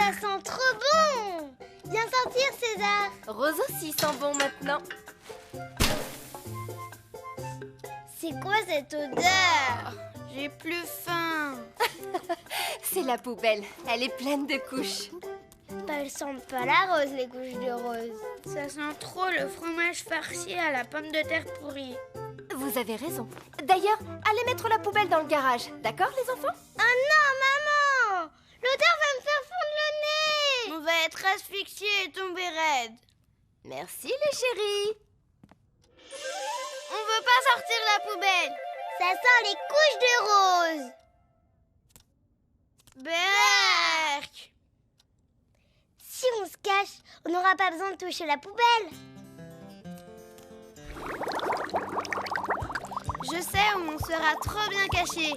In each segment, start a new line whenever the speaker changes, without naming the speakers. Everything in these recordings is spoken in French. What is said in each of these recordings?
Ça sent trop bon! Viens sentir, César.
Rose aussi sent bon maintenant.
C'est quoi cette odeur? J'ai plus faim.
C'est la poubelle, elle est pleine de couches.
Elles sentent pas la rose, les couches de rose. Ça sent trop le fromage farci à la pomme de terre pourrie.
Vous avez raison. D'ailleurs, allez mettre la poubelle dans le garage, d'accord les enfants?
Oh non, maman! L'odeur va me faire fondre le nez! On va être asphyxiés et tomber raide.
Merci les chéris.
On veut pas sortir la poubelle. Ça sent les couches de rose. Berk! Si on se cache, on n'aura pas besoin de toucher la poubelle. Je sais où on sera trop bien caché.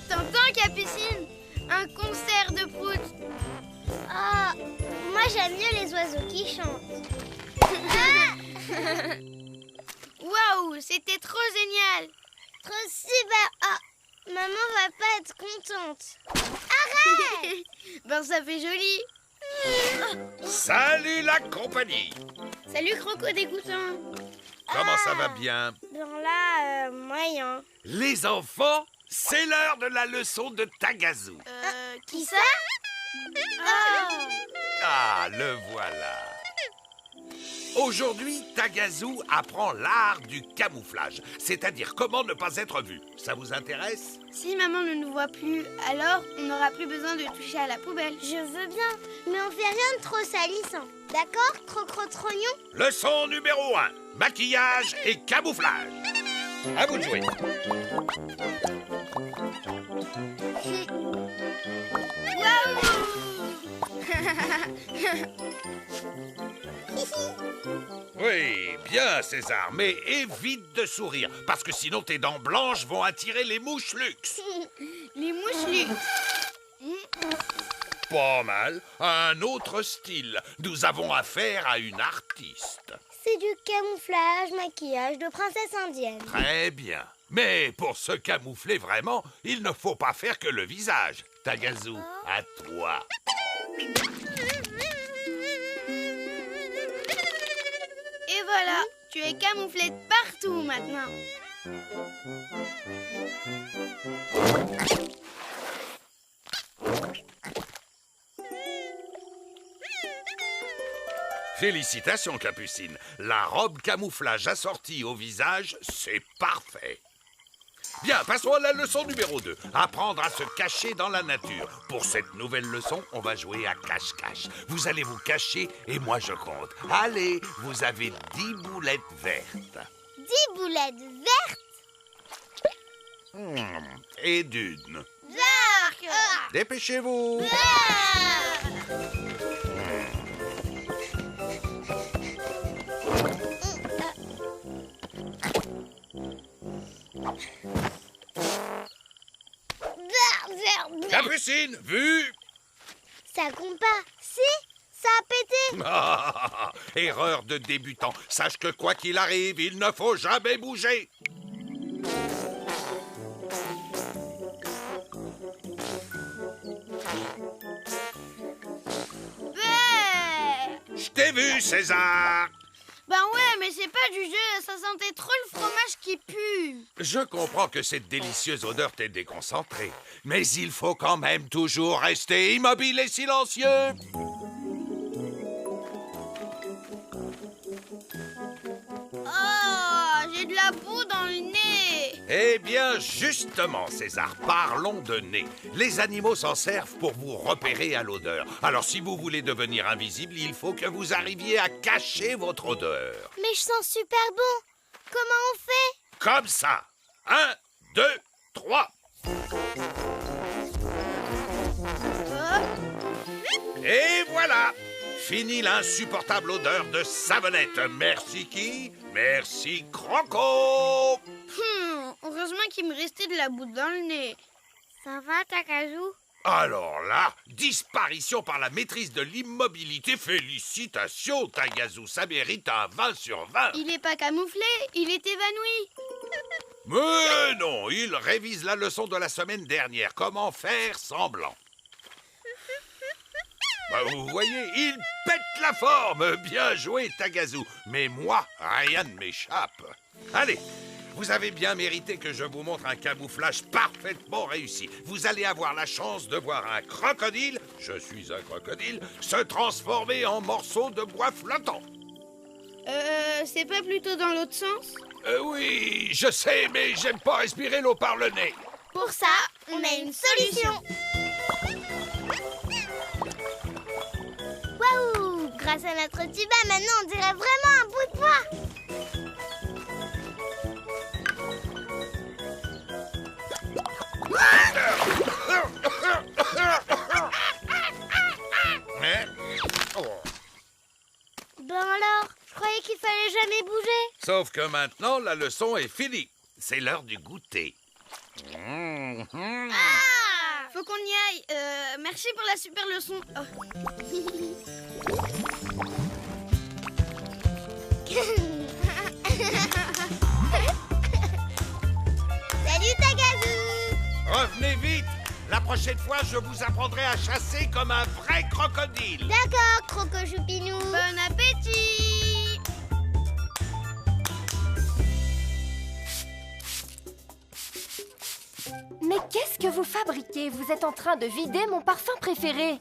T'entends, Capucine? Un concert de prout. Ah, moi j'aime mieux les oiseaux qui chantent. Waouh, c'était trop génial. Trop super. Ah, maman va pas être contente. Arrête. Ben ça fait joli.
Salut la compagnie!
Salut Croco Dégoûtant.
Comment ça va bien?
Ben là, moyen.
Les enfants, c'est l'heure de la leçon de Tagazu.
Qui ça? Ah.
Ah, le voilà. Aujourd'hui, Tagazu apprend l'art du camouflage, c'est-à-dire comment ne pas être vu. Ça vous intéresse?
Si maman ne nous voit plus, alors on n'aura plus besoin de toucher à la poubelle. Je veux bien, mais on fait rien de trop salissant. D'accord, Crocro-Trognon?
Leçon numéro 1, maquillage et camouflage. À vous de jouer. Oui, bien César, mais évite de sourire, parce que sinon tes dents blanches vont attirer les mouches luxe.
Les mouches luxe.
Pas mal, un autre style. Nous avons affaire à une artiste.
C'est du camouflage, maquillage de princesse indienne.
Très bien. Mais pour se camoufler vraiment, il ne faut pas faire que le visage. Tagazu, à toi.
Et voilà, tu es camouflé de partout maintenant.
Félicitations, Capucine. La robe camouflage assortie au visage, c'est parfait. Bien, passons à la leçon numéro 2. Apprendre à se cacher dans la nature. Pour cette nouvelle leçon, on va jouer à cache-cache. Vous allez vous cacher et moi je compte. Allez, vous avez 10 boulettes vertes.
10 boulettes vertes.
Et d'une.
Dark.
Dépêchez-vous. Capucine, vu?
Ça compte pas. Si, ça a pété.
Ah, erreur de débutant. Sache que quoi qu'il arrive, il ne faut jamais bouger. Je t'ai vu, César.
Ben ouais, mais c'est pas du jeu. Ça sentait trop le fromage qui pue.
Je comprends que cette délicieuse odeur t'ait déconcentré, mais il faut quand même toujours rester immobile et silencieux.
Oh, j'ai de la boue dans le nez.
Eh bien, justement, César, parlons de nez. Les animaux s'en servent pour vous repérer à l'odeur. Alors, si vous voulez devenir invisible, il faut que vous arriviez à cacher votre odeur.
Mais je sens super bon. Comment on fait?
Comme ça. 1, 2, 3. Et voilà! Fini l'insupportable odeur de savonnette. Merci qui? Merci Croco!
Heureusement qu'il me restait de la boue dans le nez. Ça va, Takazu?
Alors là, disparition par la maîtrise de l'immobilité. Félicitations, Tagazu. Ça mérite un 20 sur 20.
Il est pas camouflé, il est évanoui.
Mais non, il révise la leçon de la semaine dernière. Comment faire semblant? Bah, vous voyez, il pète la forme. Bien joué, Tagazu. Mais moi, rien ne m'échappe. Allez, vous avez bien mérité que je vous montre un camouflage parfaitement réussi. Vous allez avoir la chance de voir un crocodile, je suis un crocodile, se transformer en morceaux de bois flottant.
C'est pas plutôt dans l'autre sens?
Oui, je sais, mais j'aime pas respirer l'eau par le nez.
Pour ça, on a une solution. Waouh! Grâce à notre tuba, maintenant on dirait vraiment un bout de bois. Ben alors, je croyais qu'il fallait jamais bouger.
Sauf que maintenant, la leçon est finie. C'est l'heure du goûter.
Faut qu'on y aille. Merci pour la super leçon. Salut Tagazu.
Revenez vite. La prochaine fois, je vous apprendrai à chasser comme un vrai crocodile.
D'accord, Croco Choupinou. Bon appétit.
Mais qu'est-ce que vous fabriquez? Vous êtes en train de vider mon parfum préféré.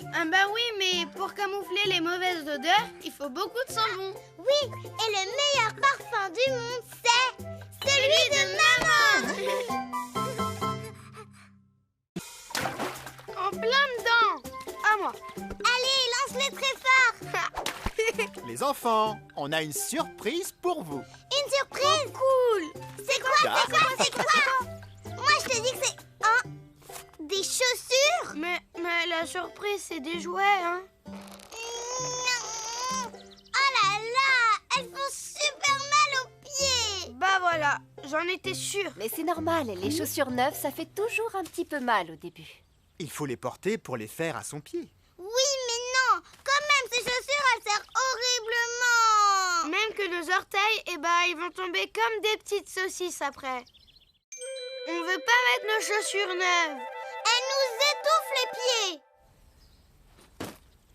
Bah oui, mais pour camoufler les mauvaises odeurs, il faut beaucoup de savon. Oui, et le meilleur parfum du monde, c'est celui de maman. En plein dedans. À moi. Allez, lance-les très fort.
Les enfants, on a une surprise pour vous.
Une surprise. Cool. C'est quoi? Moi, je te dis que c'est des chaussures. Mais la surprise, c'est des jouets, hein. Oh là là, elles font super mal aux pieds. Bah voilà, j'en étais sûre.
Mais c'est normal, les chaussures neuves, ça fait toujours un petit peu mal au début.
Il faut les porter pour les faire à son pied.
Oui, mais non. Quand même, ces chaussures, elles servent horriblement. Même que nos orteils, ils vont tomber comme des petites saucisses après. On veut pas mettre nos chaussures neuves. Elles nous étouffent les pieds.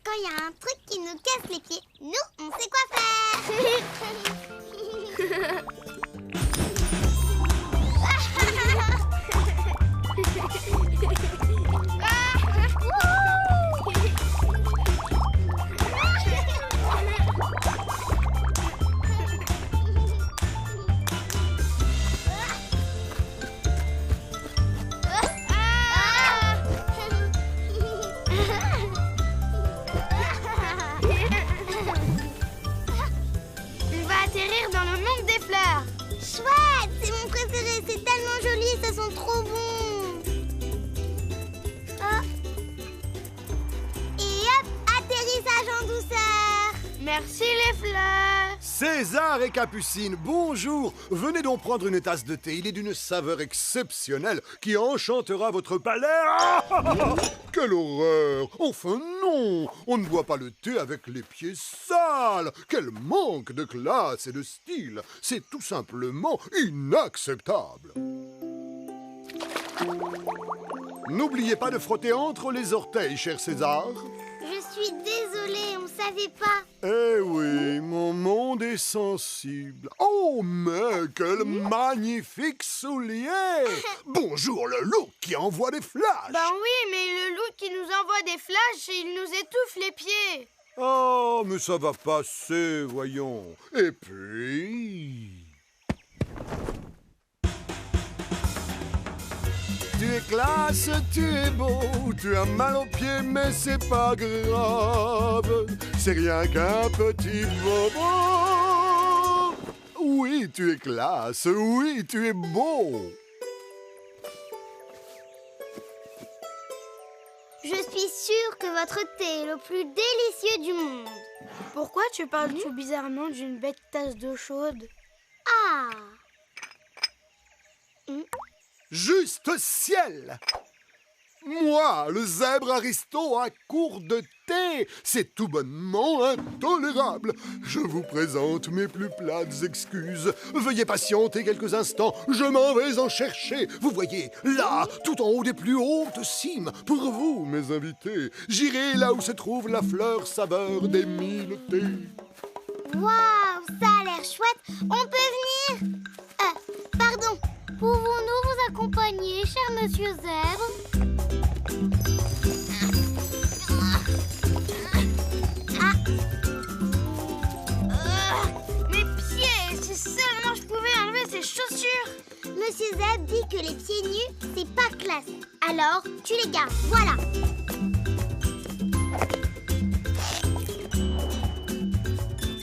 Quand il y a un truc qui nous casse les pieds, nous, on sait quoi faire. On va atterrir dans le monde des fleurs. Chouette, c'est mon préféré, c'est tellement joli, ça sent trop bon. Et hop, atterrissage en douceur. Merci les fleurs.
César et Capucine, bonjour! Venez donc prendre une tasse de thé. Il est d'une saveur exceptionnelle qui enchantera votre palais. Ah, quelle horreur! Enfin non! On ne boit pas le thé avec les pieds sales! Quel manque de classe et de style! C'est tout simplement inacceptable! N'oubliez pas de frotter entre les orteils, cher César.
Je suis désolée, on savait pas.
Eh oui, mon monde est sensible. Oh, mais quel magnifique soulier! Bonjour le loup qui envoie des flashs!
Ben oui, mais le loup qui nous envoie des flashs, il nous étouffe les pieds.
Oh, mais ça va passer, voyons. Et puis... Tu es classe, tu es beau, tu as mal aux pieds, mais c'est pas grave. C'est rien qu'un petit bobo. Oui, tu es classe, oui, tu es beau.
Je suis sûre que votre thé est le plus délicieux du monde.
Pourquoi tu parles tout bizarrement d'une bête tasse d'eau chaude?
Ah.
Juste ciel! Moi, le zèbre Aristo à court de thé, c'est tout bonnement intolérable. Je vous présente mes plus plates excuses. Veuillez patienter quelques instants, je m'en vais en chercher. Vous voyez, là, tout en haut des plus hautes cimes, pour vous, mes invités, j'irai là où se trouve la fleur saveur des 1000 thés.
Waouh, ça a l'air chouette. On peut venir? Pardon, pouvons-nous vous accompagner, cher monsieur Zèbre?
Mes pieds! Si seulement je pouvais enlever ces chaussures!
Monsieur Zèbre dit que les pieds nus, c'est pas classe. Alors, tu les gardes, voilà.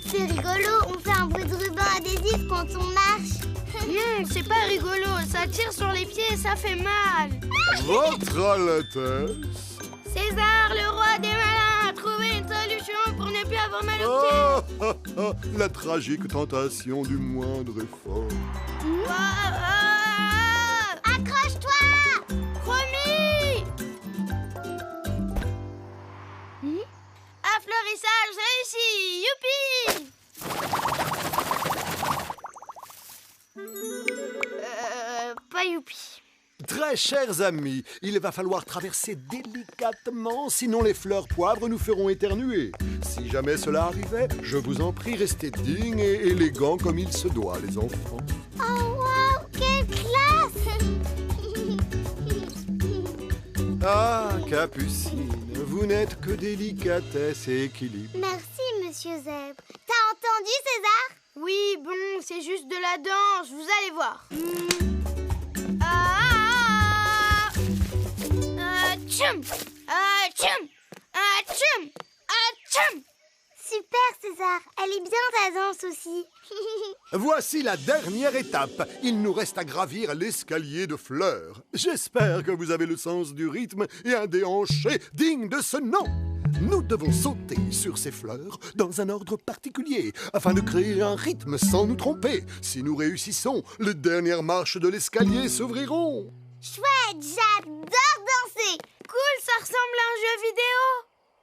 C'est rigolo, on fait un bruit de ruban adhésif quand on marche.
Non, c'est pas rigolo, ça tire sur les pieds et ça fait mal.
Votre Altesse.
César, le roi des malins, a trouvé une solution pour ne plus avoir mal aux pieds.
La tragique tentation du moindre effort.
Accroche-toi!
Promis! Affleurissage réussi! Youpi! Pas youpi.
Très chers amis, il va falloir traverser délicatement, sinon les fleurs poivres nous feront éternuer. Si jamais cela arrivait, je vous en prie, restez dignes et élégants comme il se doit, les enfants.
Oh wow, quelle classe!
Ah, Capucine, vous n'êtes que délicatesse et équilibre.
Merci, monsieur Zèbre. T'as entendu, César?
Oui, bon, c'est juste de la danse, vous allez voir. Tchoum! Tchoum! Tchoum! Tchoum!
Super, César. Elle est bien ta danse aussi.
Voici la dernière étape. Il nous reste à gravir l'escalier de fleurs. J'espère que vous avez le sens du rythme et un déhanché digne de ce nom. Nous devons sauter sur ces fleurs dans un ordre particulier afin de créer un rythme sans nous tromper. Si nous réussissons, les dernières marches de l'escalier s'ouvriront.
Chouette, j'adore danser.
Cool, ça ressemble à un jeu vidéo.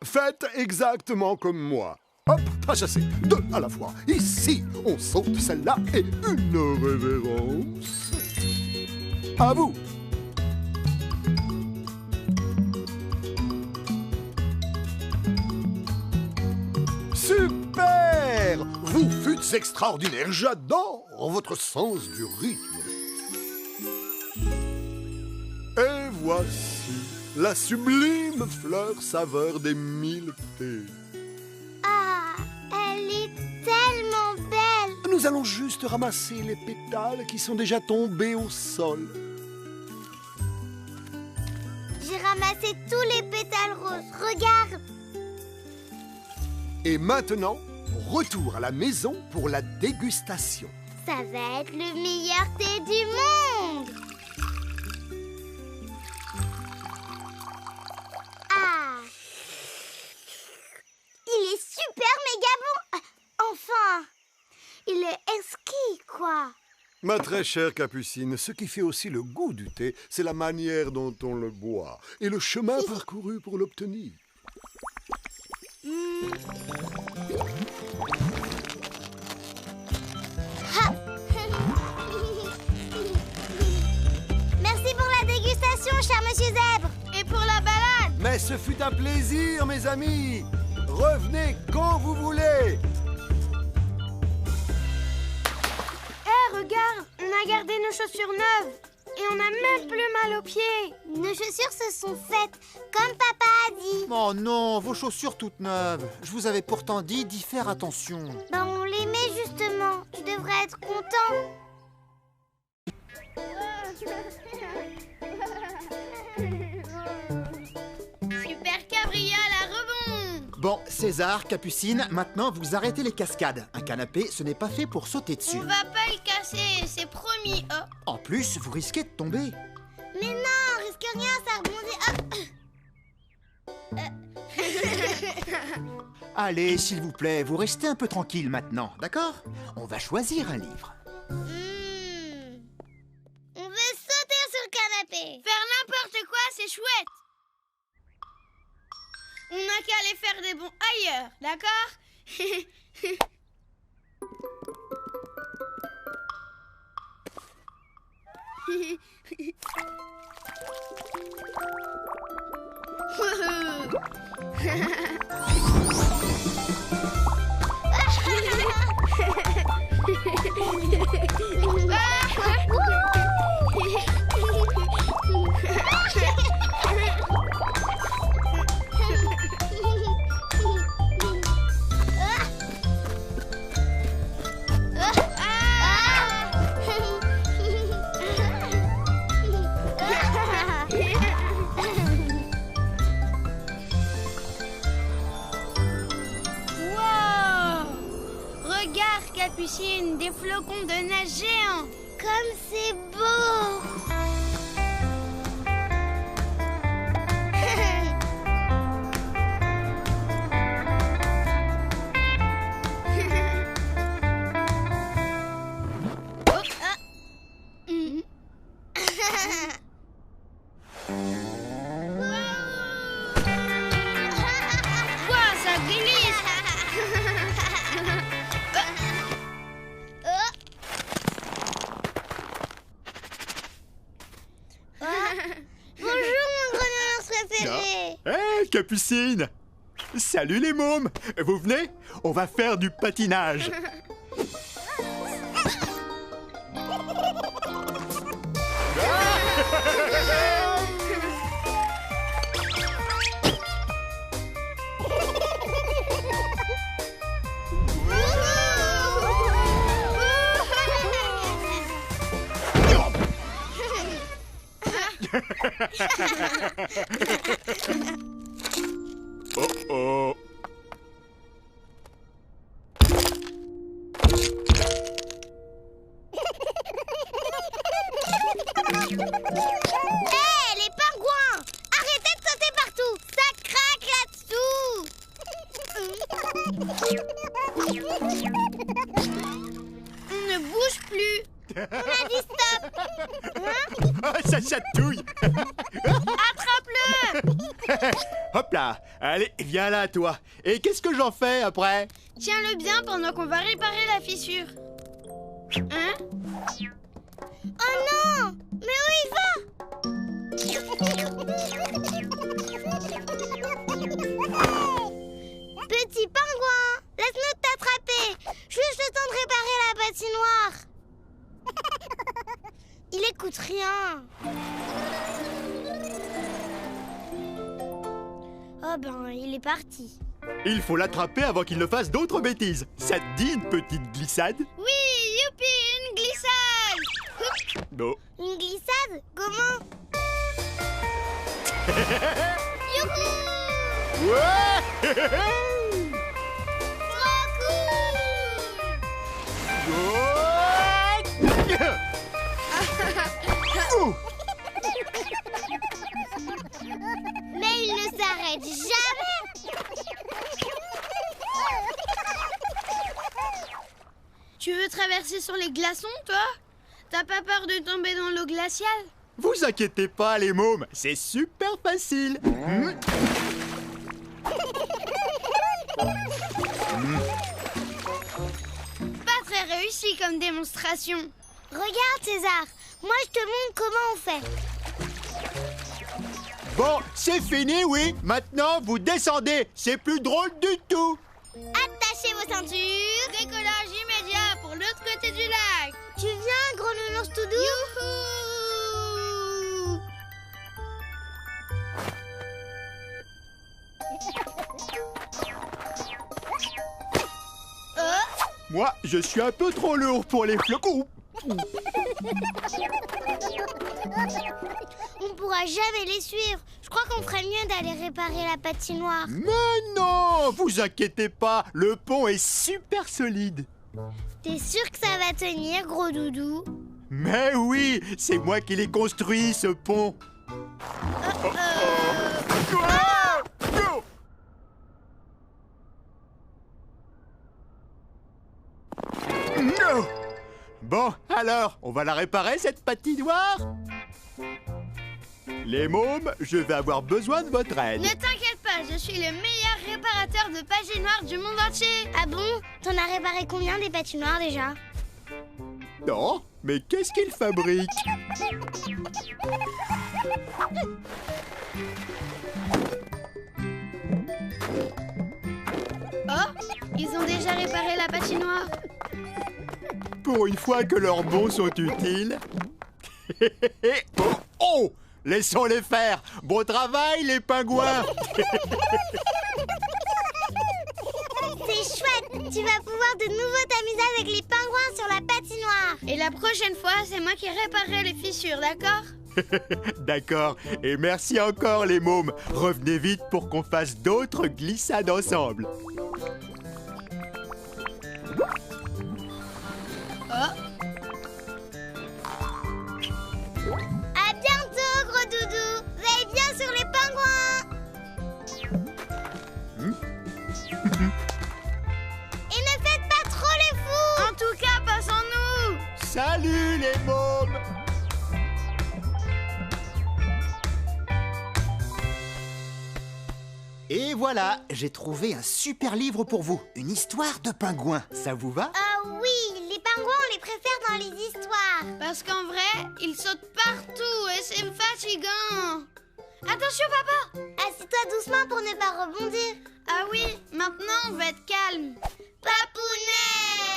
Faites exactement comme moi. Hop, pas chasser, deux à la fois. Ici, on saute celle-là et une révérence. À vous. Super! Vous fûtes extraordinaire. J'adore votre sens du rythme. Et voici la sublime fleur saveur des 1000 thés.
Ah, elle est tellement belle.
Nous allons juste ramasser les pétales qui sont déjà tombés au sol.
J'ai ramassé tous les pétales roses. Regarde.
Et maintenant, retour à la maison pour la dégustation.
Ça va être le meilleur thé du monde. Ah, il est super méga bon. Enfin, il est exquis, quoi.
Ma très chère Capucine, ce qui fait aussi le goût du thé, c'est la manière dont on le boit et le chemin parcouru pour l'obtenir.
Merci pour la dégustation, cher monsieur Zèbre.
Et pour la balade.
Mais ce fut un plaisir, mes amis. Revenez quand vous voulez.
Regarde, on a gardé nos chaussures neuves. Et on a même plus mal aux pieds.
Nos chaussures se sont faites, comme papa a dit.
Oh non, vos chaussures toutes neuves. Je vous avais pourtant dit d'y faire attention.
Ben, on les met justement. Tu devrais être content.
Super cabriole à rebond.
Bon, César, Capucine, maintenant vous arrêtez les cascades. Un canapé, ce n'est pas fait pour sauter dessus.
On va pas le casser, c'est promis. Oh.
En plus, vous risquez de tomber.
Mais non, risque rien, ça rebondit. Hop.
Allez, s'il vous plaît, vous restez un peu tranquille maintenant, d'accord? On va choisir un livre.
On veut sauter sur le canapé.
Faire n'importe quoi, c'est chouette. On n'a qu'à aller faire des bons ailleurs, d'accord? Capucine, des flocons de neige géants.
Comme c'est beau.
Quoi, ça glisse?
Bonjour mon grenouillon préféré.
Hé, Capucine! Salut les mômes! Vous venez? On va faire du patinage. Oh oh!
Hé, les pingouins! Arrêtez de sauter partout! Ça craque là-dessous!
On ne bouge plus.
On a dit stop!
Ah, ça chatouille!
Attrape-le!
Hop là! Allez, viens là, toi! Et qu'est-ce que j'en fais après?
Tiens-le bien pendant qu'on va réparer la fissure. Hein?
Oh non! Mais où il va? Petit pingouin, laisse-nous t'attraper. Juste le temps de réparer la patinoire. Il écoute rien. Oh ben, il est parti.
Il faut l'attraper avant qu'il ne fasse d'autres bêtises. Ça te dit une petite glissade?
Oui, youpi, une glissade.
Non.
Une glissade? Comment? Youhou!
Ouais!
Trop cool!
Ouh!
Mais il ne s'arrête jamais!
Tu veux traverser sur les glaçons, toi? T'as pas peur de tomber dans l'eau glaciale?
Vous inquiétez pas, les mômes, c'est super facile.
Pas très réussi comme démonstration.
Regarde César, moi je te montre comment on fait.
Bon, c'est fini, oui. Maintenant, vous descendez. C'est plus drôle du tout.
Attachez vos ceintures.
Décollage immédiat pour l'autre côté du lac.
Tu viens, gros nounours tout doux?
Youhou!
Moi, je suis un peu trop lourd pour les flocons.
On pourra jamais les suivre. Je crois qu'on ferait mieux d'aller réparer la patinoire.
Mais non, vous inquiétez pas, le pont est super solide.
T'es sûr que ça va tenir, gros doudou?
Mais oui, c'est moi qui l'ai construit, ce pont.
Bon, alors, on va la réparer, cette patinoire? Les mômes, je vais avoir besoin de votre aide.
Ne t'inquiète pas, je suis le meilleur réparateur de patinoires du monde entier.
Ah bon? T'en as réparé combien des patinoires déjà?
Non, mais qu'est-ce qu'ils fabriquent?
Oh, ils ont déjà réparé la patinoire.
Pour une fois que leurs bons sont utiles. Oh! Laissons-les faire! Bon travail, les pingouins!
C'est chouette! Tu vas pouvoir de nouveau t'amuser avec les pingouins sur la patinoire.
Et la prochaine fois, c'est moi qui réparerai les fissures, d'accord?
D'accord, et merci encore les mômes. Revenez vite pour qu'on fasse d'autres glissades ensemble.
Oh,
À bientôt, gros doudou! Veille bien sur les pingouins! Et ne faites pas trop les fous!
en tout cas, passons-nous.
Salut les mômes!
Et voilà, j'ai trouvé un super livre pour vous. Une histoire de pingouins. Ça vous va?
Oui, les pingouins, on les préfère dans les histoires.
Parce qu'en vrai, ils sautent partout et c'est fatigant. Attention, papa!
Assieds-toi doucement pour ne pas rebondir.
Ah oui, maintenant on va être calme.
Papounet!